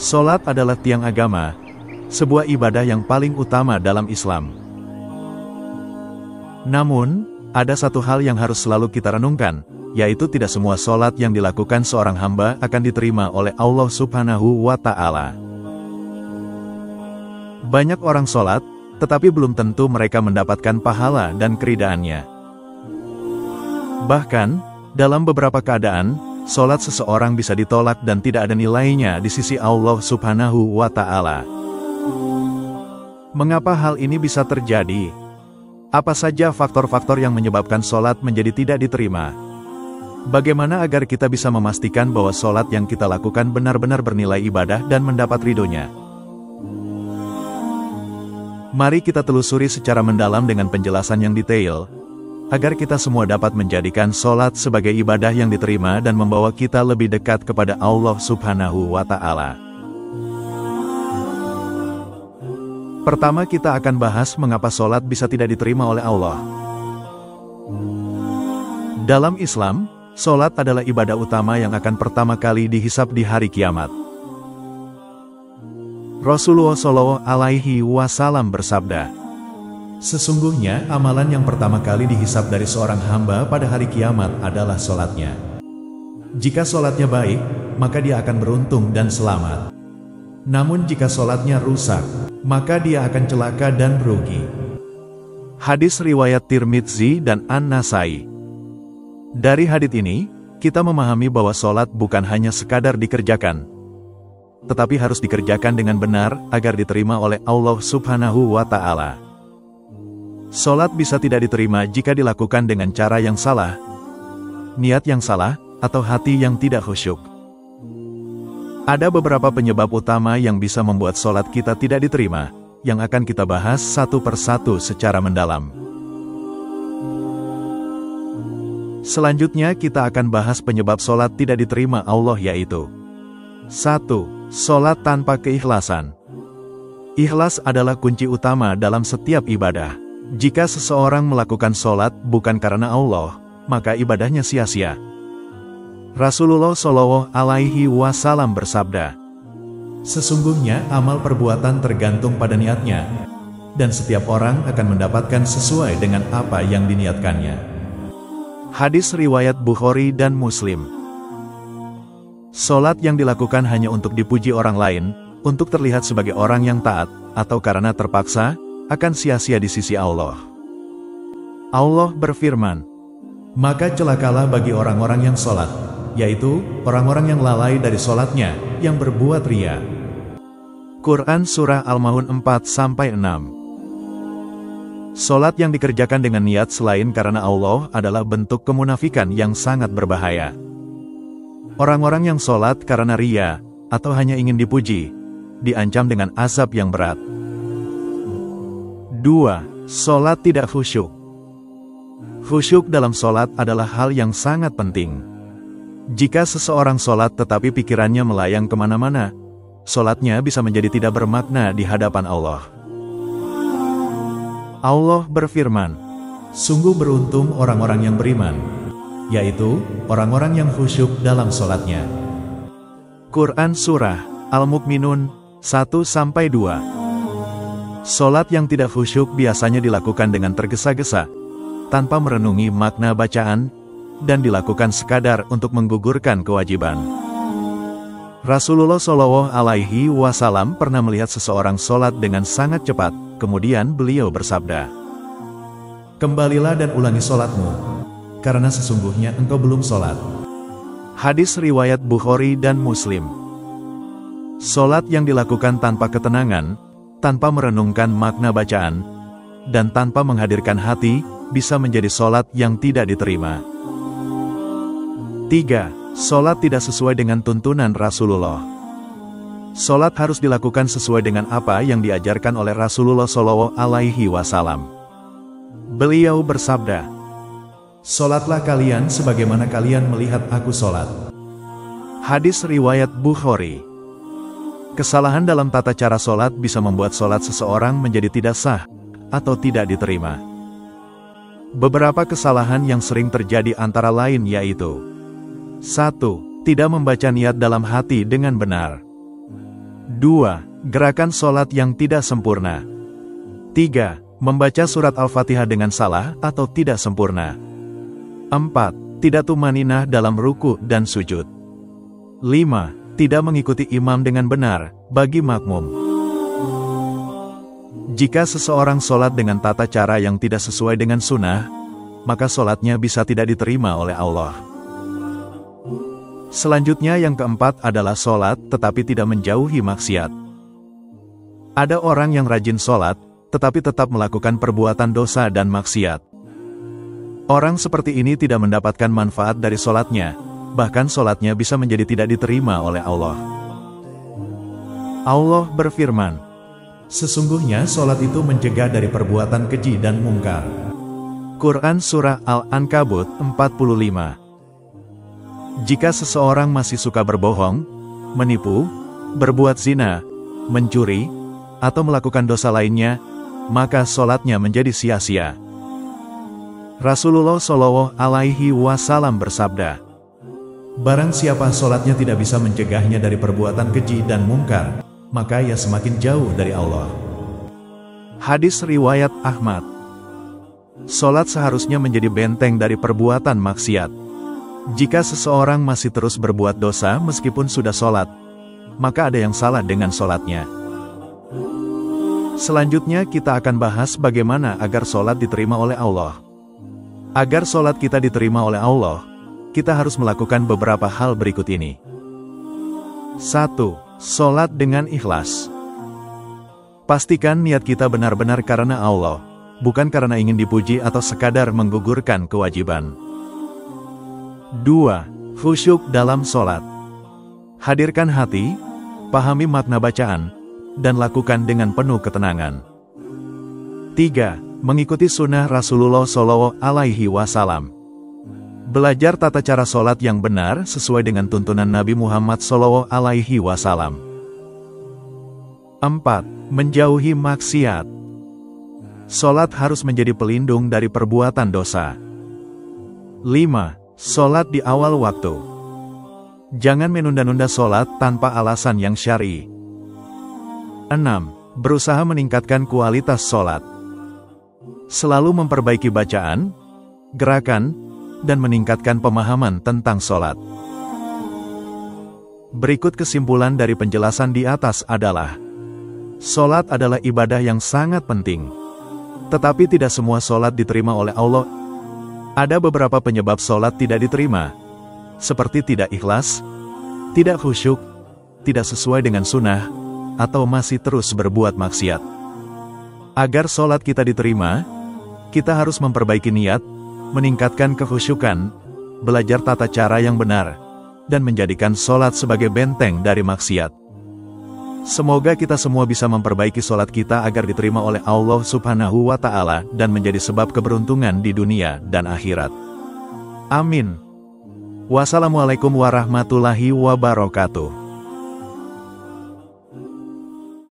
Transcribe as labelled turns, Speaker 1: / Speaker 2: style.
Speaker 1: Solat adalah tiang agama, sebuah ibadah yang paling utama dalam Islam. Namun, ada satu hal yang harus selalu kita renungkan, yaitu tidak semua solat yang dilakukan seorang hamba akan diterima oleh Allah Subhanahu wa Ta'ala. Banyak orang solat, tetapi belum tentu mereka mendapatkan pahala dan keridaannya. Bahkan, dalam beberapa keadaan, solat seseorang bisa ditolak dan tidak ada nilainya di sisi Allah Subhanahu wa Ta'ala. Mengapa hal ini bisa terjadi? Apa saja faktor-faktor yang menyebabkan solat menjadi tidak diterima? Bagaimana agar kita bisa memastikan bahwa solat yang kita lakukan benar-benar bernilai ibadah dan mendapat ridhonya? Mari kita telusuri secara mendalam dengan penjelasan yang detail, agar kita semua dapat menjadikan solat sebagai ibadah yang diterima dan membawa kita lebih dekat kepada Allah Subhanahu wa Ta'ala. Pertama, kita akan bahas mengapa solat bisa tidak diterima oleh Allah. Dalam Islam, solat adalah ibadah utama yang akan pertama kali dihisab di hari kiamat. Rasulullah SAW bersabda, "Sesungguhnya amalan yang pertama kali dihisab dari seorang hamba pada hari kiamat adalah solatnya. Jika solatnya baik, maka dia akan beruntung dan selamat. Namun jika solatnya rusak, maka dia akan celaka dan merugi." Hadis riwayat Tirmidzi dan An-Nasai. Dari hadits ini, kita memahami bahwa solat bukan hanya sekadar dikerjakan, tetapi harus dikerjakan dengan benar agar diterima oleh Allah Subhanahu wa Ta'ala. Solat bisa tidak diterima jika dilakukan dengan cara yang salah, niat yang salah, atau hati yang tidak khusyuk. Ada beberapa penyebab utama yang bisa membuat solat kita tidak diterima, yang akan kita bahas satu persatu secara mendalam. Selanjutnya kita akan bahas penyebab solat tidak diterima Allah, yaitu 1. Solat tanpa keikhlasan. Ikhlas adalah kunci utama dalam setiap ibadah. Jika seseorang melakukan solat bukan karena Allah, maka ibadahnya sia-sia. Rasulullah SAW bersabda, "Sesungguhnya amal perbuatan tergantung pada niatnya, dan setiap orang akan mendapatkan sesuai dengan apa yang diniatkannya." Hadis riwayat Bukhari dan Muslim. Solat yang dilakukan hanya untuk dipuji orang lain, untuk terlihat sebagai orang yang taat, atau karena terpaksa, akan sia-sia di sisi Allah. Allah berfirman, "Maka celakalah bagi orang-orang yang solat, yaitu orang-orang yang lalai dari solatnya, yang berbuat ria." Quran Surah Al-Maun 4-6. Solat yang dikerjakan dengan niat selain karena Allah adalah bentuk kemunafikan yang sangat berbahaya. Orang-orang yang solat karena ria, atau hanya ingin dipuji, diancam dengan azab yang berat. 2. Solat tidak khusyuk. Khusyuk dalam solat adalah hal yang sangat penting. Jika seseorang solat tetapi pikirannya melayang kemana-mana, solatnya bisa menjadi tidak bermakna di hadapan Allah. Allah berfirman, "Sungguh beruntung orang-orang yang beriman, yaitu orang-orang yang khusyuk dalam solatnya." Quran Surah Al-Mu'minun 1-2. Solat yang tidak khusyuk biasanya dilakukan dengan tergesa-gesa, tanpa merenungi makna bacaan, dan dilakukan sekadar untuk menggugurkan kewajiban. Rasulullah SAW pernah melihat seseorang solat dengan sangat cepat, kemudian beliau bersabda, "Kembalilah dan ulangi solatmu, karena sesungguhnya engkau belum solat." Hadis riwayat Bukhari dan Muslim. Solat yang dilakukan tanpa ketenangan, tanpa merenungkan makna bacaan, dan tanpa menghadirkan hati, bisa menjadi solat yang tidak diterima. 3. Solat tidak sesuai dengan tuntunan Rasulullah. Solat harus dilakukan sesuai dengan apa yang diajarkan oleh Rasulullah SAW. Beliau bersabda, "Solatlah kalian sebagaimana kalian melihat aku solat." Hadis riwayat Bukhari. Kesalahan dalam tata cara solat bisa membuat solat seseorang menjadi tidak sah, atau tidak diterima. Beberapa kesalahan yang sering terjadi antara lain yaitu 1. Tidak membaca niat dalam hati dengan benar. 2. Gerakan sholat yang tidak sempurna. 3. Membaca surat Al-Fatihah dengan salah atau tidak sempurna. 4. Tidak tumaninah dalam ruku dan sujud. 5. Tidak mengikuti imam dengan benar, bagi makmum. Jika seseorang sholat dengan tata cara yang tidak sesuai dengan sunnah, maka sholatnya bisa tidak diterima oleh Allah. Selanjutnya yang keempat adalah sholat tetapi tidak menjauhi maksiat. Ada orang yang rajin sholat, tetapi tetap melakukan perbuatan dosa dan maksiat. Orang seperti ini tidak mendapatkan manfaat dari sholatnya, bahkan sholatnya bisa menjadi tidak diterima oleh Allah. Allah berfirman, sesungguhnya sholat itu mencegah dari perbuatan keji dan mungkar. Quran Surah Al-Ankabut 45. Jika seseorang masih suka berbohong, menipu, berbuat zina, mencuri, atau melakukan dosa lainnya, maka sholatnya menjadi sia-sia. Rasulullah Shallallahu Alaihi Wasallam bersabda, barang siapa sholatnya tidak bisa mencegahnya dari perbuatan keji dan mungkar, maka ia semakin jauh dari Allah. Hadis riwayat Ahmad. Sholat seharusnya menjadi benteng dari perbuatan maksiat. Jika seseorang masih terus berbuat dosa meskipun sudah sholat, maka ada yang salah dengan sholatnya. Selanjutnya kita akan bahas bagaimana agar sholat diterima oleh Allah. Agar sholat kita diterima oleh Allah, kita harus melakukan beberapa hal berikut ini. 1. Sholat dengan ikhlas. Pastikan niat kita benar-benar karena Allah, bukan karena ingin dipuji atau sekadar menggugurkan kewajiban. 2. Khusyuk dalam sholat. Hadirkan hati, pahami makna bacaan, dan lakukan dengan penuh ketenangan. 3. Mengikuti sunnah Rasulullah Shallallahu Alaihi Wasallam. Belajar tata cara sholat yang benar sesuai dengan tuntunan Nabi Muhammad Shallallahu Alaihi Wasallam. 4. Menjauhi maksiat. Sholat harus menjadi pelindung dari perbuatan dosa. 5. Sholat di awal waktu. Jangan menunda-nunda sholat tanpa alasan yang syar'i. 6. Berusaha meningkatkan kualitas sholat. Selalu memperbaiki bacaan, gerakan, dan meningkatkan pemahaman tentang sholat. Berikut kesimpulan dari penjelasan di atas adalah, sholat adalah ibadah yang sangat penting. Tetapi tidak semua sholat diterima oleh Allah. Ada beberapa penyebab sholat tidak diterima, seperti tidak ikhlas, tidak khusyuk, tidak sesuai dengan sunnah, atau masih terus berbuat maksiat. Agar sholat kita diterima, kita harus memperbaiki niat, meningkatkan kekhusyukan, belajar tata cara yang benar, dan menjadikan sholat sebagai benteng dari maksiat. Semoga kita semua bisa memperbaiki sholat kita agar diterima oleh Allah Subhanahu wa Ta'ala dan menjadi sebab keberuntungan di dunia dan akhirat. Amin. Wassalamualaikum warahmatullahi wabarakatuh.